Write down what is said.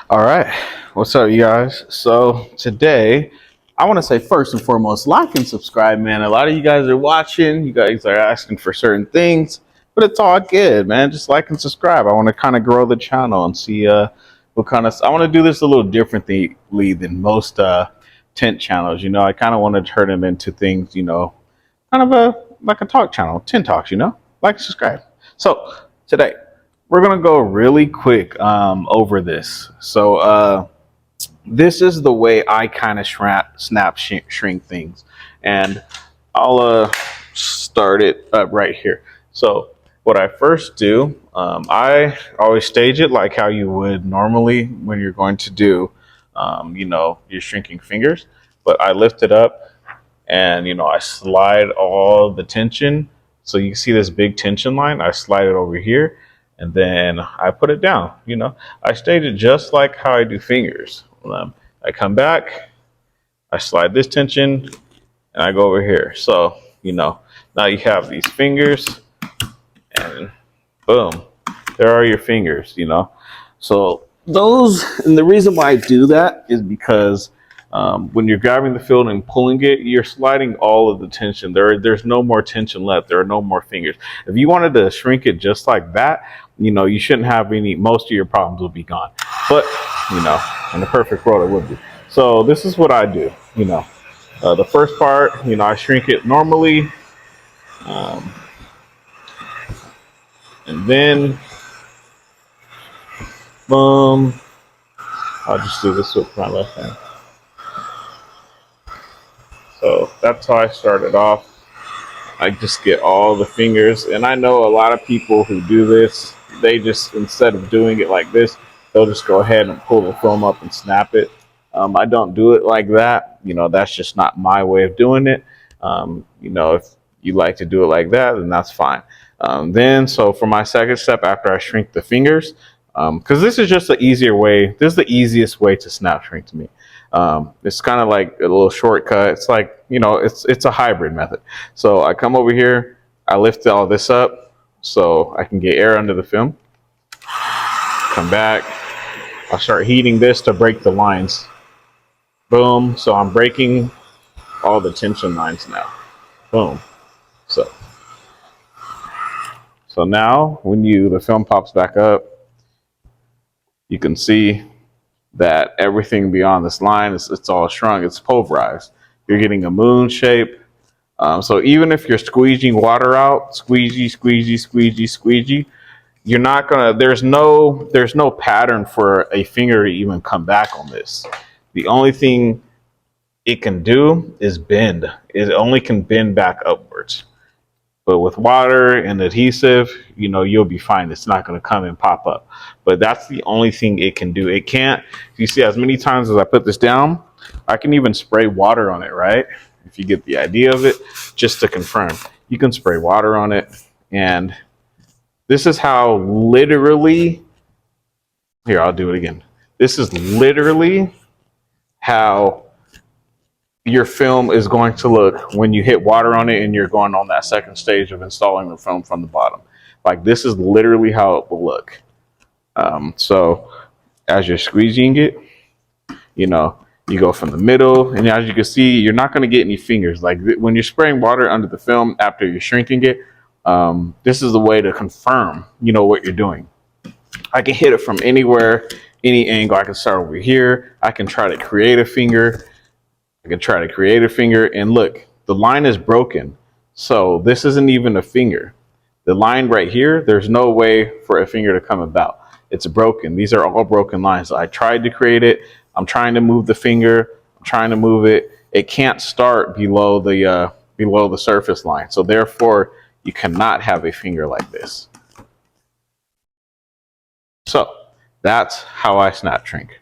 All right, what's up, you guys? So today, I want to say first and foremost, like and subscribe, man. A lot of you guys are watching. You guys are asking for certain things, but it's all good, man. Just like and subscribe. I want to kind of grow the channel and see what kind of. I want to do this a little differently than most tent channels. I kind of want to turn them into things, kind of like a talk channel, tent talks. Like, subscribe. So today we're gonna go really quick over this. So this is the way I kind of shrink things, and I'll start it up right here. So what I first do, I always stage it like how you would normally when you're going to do, your shrinking fingers. But I lift it up, and I slide all the tension. So you can see this big tension line. I slide it over here, and then I put it down. I stage it just like how I do fingers. I come back, I slide this tension, and I go over here. So now you have these fingers, and boom, there are your fingers. So those, and the reason why I do that is because when you're grabbing the field and pulling it, you're sliding all of the tension. There's no more tension left. There are no more fingers. If you wanted to shrink it just like that, you shouldn't have most of your problems will be gone. But, in the perfect world, it would be. So this is what I do. The first part, I shrink it normally. And then, boom, I'll just do this with my left hand. So that's how I started off. I just get all the fingers, and I know a lot of people who do this, they just, instead of doing it like this, they'll just go ahead and pull the film up and snap it. I don't do it like that. That's just not my way of doing it. If you like to do it like that, then that's fine. So for my second step, after I shrink the fingers, because this is just the easier way, this is the easiest way to snap shrink to me. It's kind of like a little shortcut. It's like, it's a hybrid method. So I come over here, I lift all this up so I can get air under the film. Come back, I'll start heating this to break the lines. Boom, so I'm breaking all the tension lines now. Boom. So now when the film pops back up, you can see that everything beyond this line it's all shrunk, it's pulverized. You're getting a moon shape. So even if you're squeegeeing water out, squeegee, you're not gonna, there's no pattern for a finger to even come back on this. The only thing it can do is bend. It only can bend back upwards. But with water and adhesive, you'll be fine. It's not going to come and pop up. But that's the only thing it can do. It can't, you see, as many times as I put this down, I can even spray water on it, right? If you get the idea of it, just to confirm. You can spray water on it. And this is how literally, here, I'll do it again. This is literally how your film is going to look when you hit water on it and you're going on that second stage of installing the film from the bottom. Like, this is literally how it will look. So as you're squeegeeing it, you go from the middle, and as you can see, you're not going to get any fingers. Like, when you're spraying water under the film after you're shrinking it, this is the way to confirm, what you're doing. I can hit it from anywhere, any angle. I can start over here. I can try to create a finger. And look, the line is broken. So this isn't even a finger. The line right here, there's no way for a finger to come about. It's broken. These are all broken lines. So I tried to create it. I'm trying to move the finger. I'm trying to move it. It can't start below the surface line. So therefore, you cannot have a finger like this. So that's how I snap shrink.